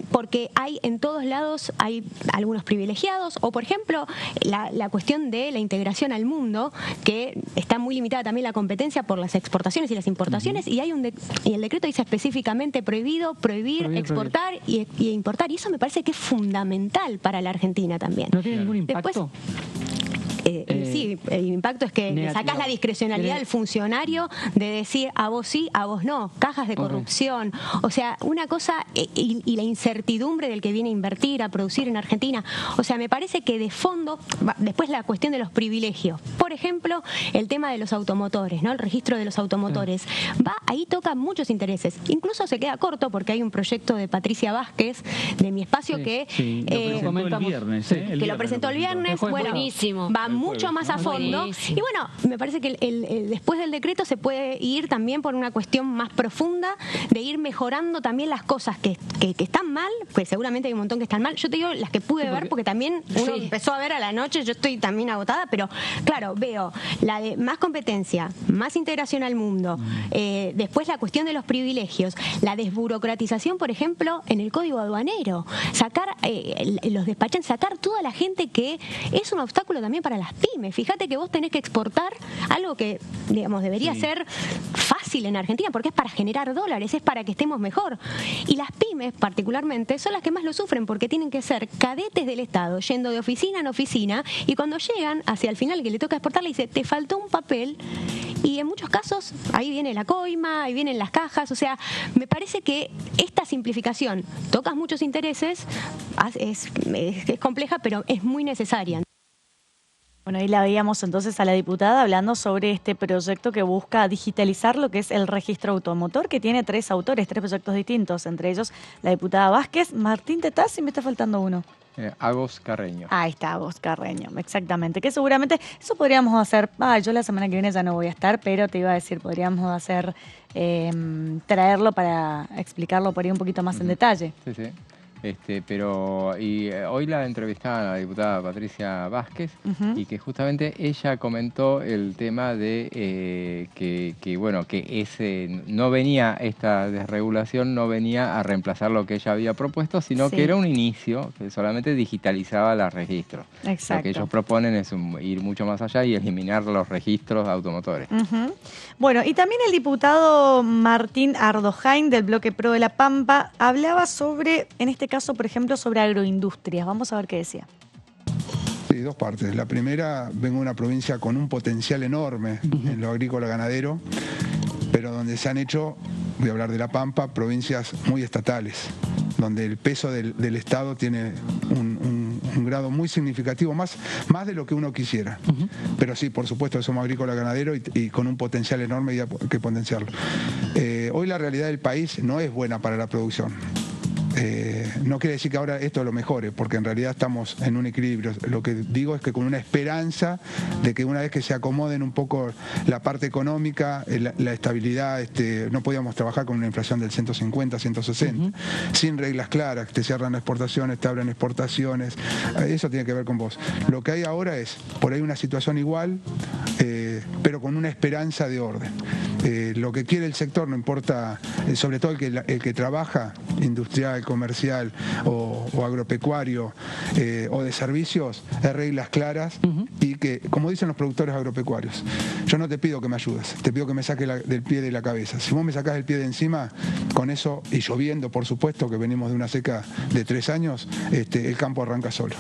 porque hay en todos lados hay algunos privilegiados o, por ejemplo, la cuestión de la integración al mundo, que está muy limitada también la competencia por las exportaciones y las importaciones, y el decreto dice específicamente prohibir, exportar y importar, y eso me parece que es fundamental para la Argentina también. ¿No tiene ningún impacto? Sí, el impacto es que le sacás la discrecionalidad al funcionario de decir a vos sí, a vos no, cajas de corrupción, o sea, una cosa, y la incertidumbre del que viene a invertir, a producir en Argentina, o sea, me parece que de fondo, después la cuestión de los privilegios, por ejemplo, el tema de los automotores, ¿no? El registro de los automotores, ahí toca muchos intereses, incluso se queda corto porque hay un proyecto de Patricia Vázquez, de Mi Espacio, que lo presentó el viernes, bueno, buenísimo. Va mucho más a fondo. Buenísimo. Y bueno, me parece que después del decreto se puede ir también por una cuestión más profunda de ir mejorando también las cosas que están mal, pues seguramente hay un montón que están mal. Yo te digo las que pude ver porque también uno empezó a ver a la noche, yo estoy también agotada, pero claro, veo la de más competencia, más integración al mundo, después la cuestión de los privilegios, la desburocratización, por ejemplo, en el código aduanero, sacar los despachantes, sacar toda la gente que es un obstáculo también para las pymes. Fíjate que vos tenés que exportar algo que, digamos, debería ser fácil en Argentina porque es para generar dólares, es para que estemos mejor. Y las pymes, particularmente, son las que más lo sufren porque tienen que ser cadetes del Estado, yendo de oficina en oficina, y cuando llegan hacia el final que le toca exportar, le dice, te faltó un papel, y en muchos casos ahí viene la coima, ahí vienen las cajas, o sea, me parece que esta simplificación toca muchos intereses, es compleja, pero es muy necesaria. Bueno, ahí la veíamos entonces a la diputada hablando sobre este proyecto que busca digitalizar lo que es el registro automotor, que tiene 3 autores, 3 proyectos distintos, entre ellos la diputada Vázquez, Martín Tetaz y me está faltando uno. Agos Carreño. Ahí está, Agos Carreño, exactamente. Que seguramente eso podríamos hacer, yo la semana que viene ya no voy a estar, pero te iba a decir, podríamos hacer, traerlo para explicarlo por ahí un poquito más en detalle. Sí, sí. Pero hoy la entrevistaban a la diputada Patricia Vázquez y que justamente ella comentó el tema de que no venía, esta desregulación no venía a reemplazar lo que ella había propuesto, sino que era un inicio que solamente digitalizaba los registros. Exacto. Lo que ellos proponen es ir mucho más allá y eliminar los registros automotores. Bueno, y también el diputado Martín Ardojain del Bloque Pro de La Pampa hablaba sobre, en este caso, por ejemplo, sobre agroindustrias. Vamos a ver qué decía. Sí, 2 partes. La primera, vengo de una provincia con un potencial enorme en lo agrícola ganadero, pero donde se han hecho, voy a hablar de La Pampa, provincias muy estatales, donde el peso del Estado tiene un grado muy significativo, más de lo que uno quisiera. Pero sí, por supuesto, somos agrícola ganadero y con un potencial enorme y hay que potenciarlo. Hoy la realidad del país no es buena para la producción. No quiere decir que ahora esto lo mejore, porque en realidad estamos en un equilibrio. Lo que digo es que con una esperanza de que una vez que se acomoden un poco la parte económica, la estabilidad, no podíamos trabajar con una inflación del 150, 160, sin reglas claras, te cierran exportaciones, te abren exportaciones, eso tiene que ver con vos. Lo que hay ahora es, por ahí una situación igual, pero con una esperanza de orden. Lo que quiere el sector, no importa, sobre todo el que trabaja, industrial, comercial o agropecuario o de servicios, es reglas claras y que, como dicen los productores agropecuarios, yo no te pido que me ayudes, te pido que me saques del pie de la cabeza. Si vos me sacás el pie de encima, con eso, y lloviendo por supuesto, que venimos de una seca de 3 años, el campo arranca solo.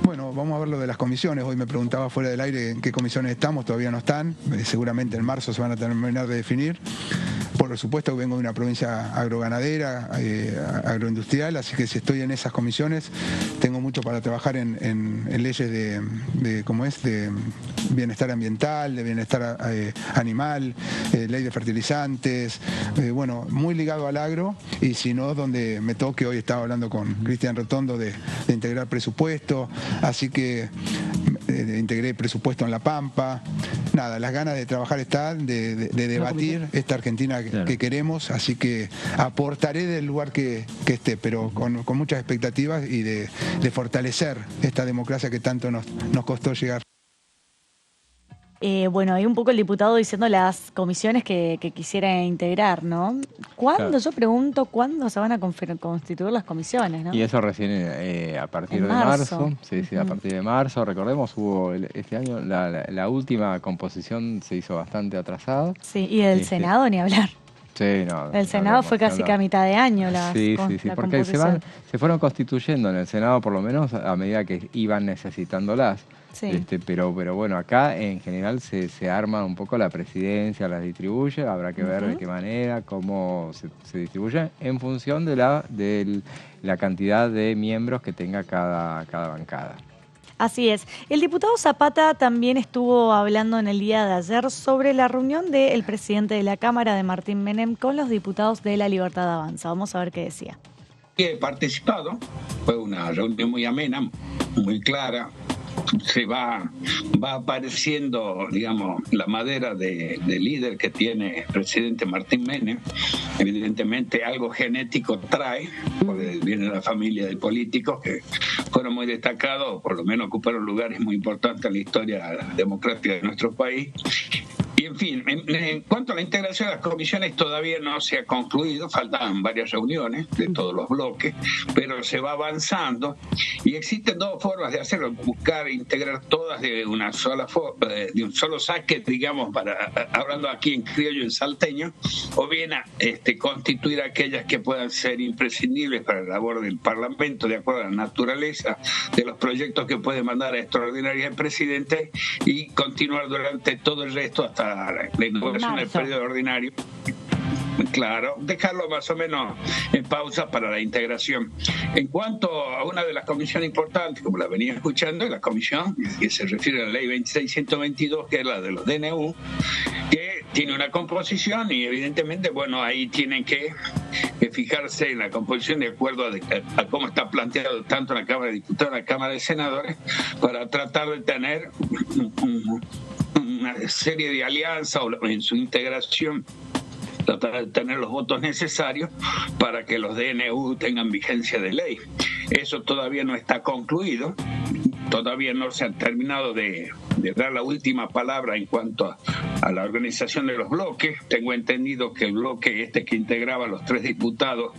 Bueno, vamos a ver lo de las comisiones. Hoy me preguntaba fuera del aire en qué comisiones estamos, todavía no están, seguramente en marzo se van a terminar de definir. Por supuesto que vengo de una provincia agroganadera, agroindustrial, así que si estoy en esas comisiones tengo mucho para trabajar en leyes de bienestar ambiental, de bienestar animal, ley de fertilizantes, muy ligado al agro, y si no, donde me toque. Hoy estaba hablando con Cristian Rotondo de integrar presupuesto, así que integré presupuesto en La Pampa. Nada, las ganas de trabajar están, de debatir esta Argentina que queremos, así que aportaré del lugar que esté, pero con muchas expectativas y de fortalecer esta democracia que tanto nos costó llegar. Hay un poco el diputado diciendo las comisiones que quisiera integrar, ¿no? ¿Cuándo? Claro. Yo pregunto, ¿cuándo se van a constituir las comisiones, ¿no? Y eso recién a partir de marzo. Sí, a partir de marzo. Recordemos, hubo este año la última composición se hizo bastante atrasada. Sí, y del Senado ni hablar. Sí, no. El Senado fue casi que a mitad de año la porque se fueron constituyendo en el Senado, por lo menos a medida que iban necesitándolas. Sí. Pero bueno, acá en general se arma un poco la presidencia, la distribuye, habrá que ver de qué manera, cómo se distribuye en función de la cantidad de miembros que tenga cada bancada. Así es. El diputado Zapata también estuvo hablando en el día de ayer sobre la reunión del presidente de la Cámara, de Martín Menem, con los diputados de La Libertad Avanza. Vamos a ver qué decía. He participado, fue una reunión muy amena, muy clara. Se va apareciendo, digamos, la madera de líder que tiene el presidente Martín Menem. Evidentemente algo genético trae, porque viene de la familia de políticos que fueron muy destacados, por lo menos ocuparon lugares muy importantes en la historia democrática de nuestro país. Y en fin, en cuanto a la integración de las comisiones, todavía no se ha concluido, faltan varias reuniones de todos los bloques, pero se va avanzando y existen 2 formas de hacerlo: buscar integrar todas de una sola de un solo saque, digamos, hablando aquí en criollo, en salteño, o bien constituir aquellas que puedan ser imprescindibles para la labor del Parlamento, de acuerdo a la naturaleza de los proyectos que puede mandar a extraordinarias el presidente, y continuar durante todo el resto hasta la inauguración del periodo ordinario. Claro, dejarlo más o menos en pausa para la integración. En cuanto a una de las comisiones importantes, como la venía escuchando, la comisión que se refiere a la ley 26.122, que es la de los DNU, que tiene una composición y evidentemente, bueno, ahí tienen que fijarse en la composición de acuerdo a cómo está planteado tanto en la Cámara de Diputados como en la Cámara de Senadores, para tratar de tener una serie de alianzas o en su integración, tratar de tener los votos necesarios para que los DNU tengan vigencia de ley. Eso todavía no está concluido, todavía no se ha terminado de dar la última palabra en cuanto a la organización de los bloques. Tengo entendido que el bloque que integraba a los 3 diputados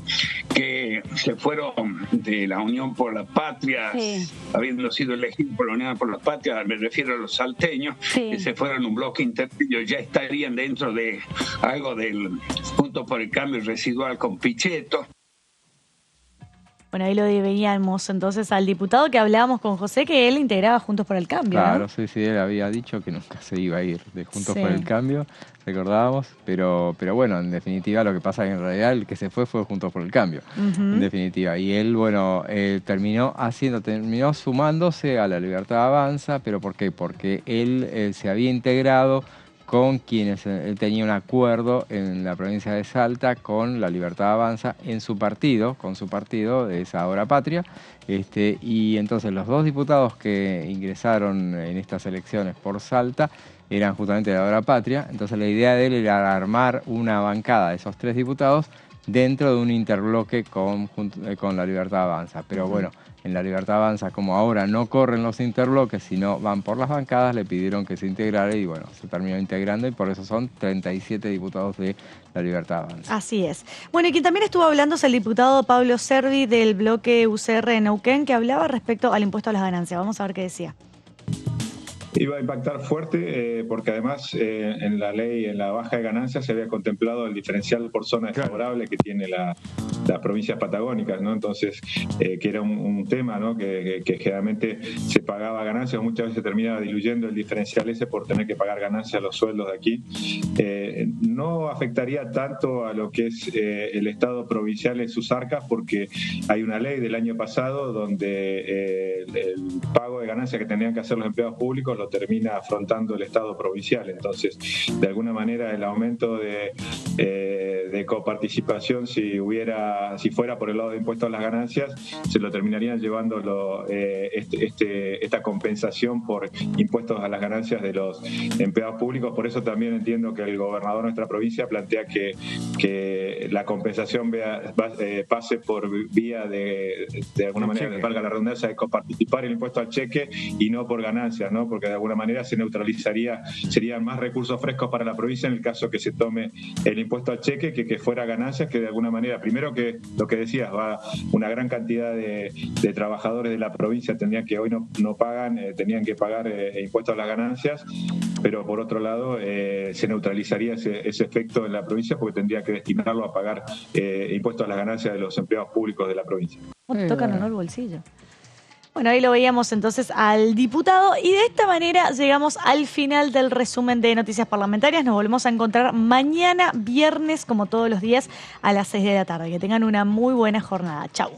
que se fueron de la Unión por la Patria, habiendo sido elegidos por la Unión por la Patria, me refiero a los salteños, que se fueron un bloque intermedio, ya estarían dentro de algo del Juntos por el Cambio residual con Pichetto. Bueno, ahí lo veíamos entonces al diputado que hablábamos con José, que él integraba Juntos por el Cambio. Claro, ¿no? sí, él había dicho que nunca se iba a ir de Juntos por el Cambio, recordábamos, pero bueno, en definitiva lo que pasa es que en realidad el que se fue Juntos por el Cambio, en definitiva. Y él, bueno, terminó sumándose a La Libertad Avanza, pero ¿por qué? Porque él se había integrado con quienes él tenía un acuerdo en la provincia de Salta con La Libertad Avanza en su partido, con su partido de esa Ahora Patria, y entonces los 2 diputados que ingresaron en estas elecciones por Salta eran justamente de Ahora Patria. Entonces la idea de él era armar una bancada de esos 3 diputados dentro de un interbloque con La Libertad Avanza. Pero bueno, en La Libertad Avanza, como ahora no corren los interbloques, sino van por las bancadas, le pidieron que se integrara y bueno, se terminó integrando y por eso son 37 diputados de La Libertad Avanza. Así es. Bueno, y quien también estuvo hablando es el diputado Pablo Servi del bloque UCR de Neuquén, que hablaba respecto al impuesto a las ganancias. Vamos a ver qué decía. Iba a impactar fuerte porque además en la ley, en la baja de ganancias, se había contemplado el diferencial por zona desfavorable que tiene las provincias patagónicas, ¿no? Entonces, que era un tema, ¿no? que generalmente se pagaba ganancias, muchas veces se terminaba diluyendo el diferencial ese por tener que pagar ganancias a los sueldos de aquí. No afectaría tanto a lo que es el Estado provincial en sus arcas, porque hay una ley del año pasado donde el pago de ganancias que tenían que hacer los empleados públicos lo termina afrontando el Estado provincial. Entonces, de alguna manera, el aumento de coparticipación, si fuera por el lado de impuestos a las ganancias, se lo terminarían llevando esta compensación por impuestos a las ganancias de los empleados públicos. Por eso también entiendo que el gobernador de nuestra provincia plantea que la compensación pase por vía de alguna manera, valga la redundancia, de coparticipar el impuesto al cheque y no por ganancias, ¿no? Porque de alguna manera se neutralizaría, serían más recursos frescos para la provincia en el caso que se tome el impuesto al cheque que fuera ganancias, que de alguna manera, primero que lo que decías, va una gran cantidad de trabajadores de la provincia tendrían que hoy no pagan, tenían que pagar impuestos a las ganancias, pero por otro lado se neutralizaría ese efecto en la provincia porque tendría que destinarlo a pagar impuestos a las ganancias de los empleados públicos de la provincia. ¿Cómo te tocan o no el bolsillo? Bueno, ahí lo veíamos entonces al diputado y de esta manera llegamos al final del resumen de Noticias Parlamentarias. Nos volvemos a encontrar mañana viernes, como todos los días, a las 6 de la tarde. Que tengan una muy buena jornada. Chau.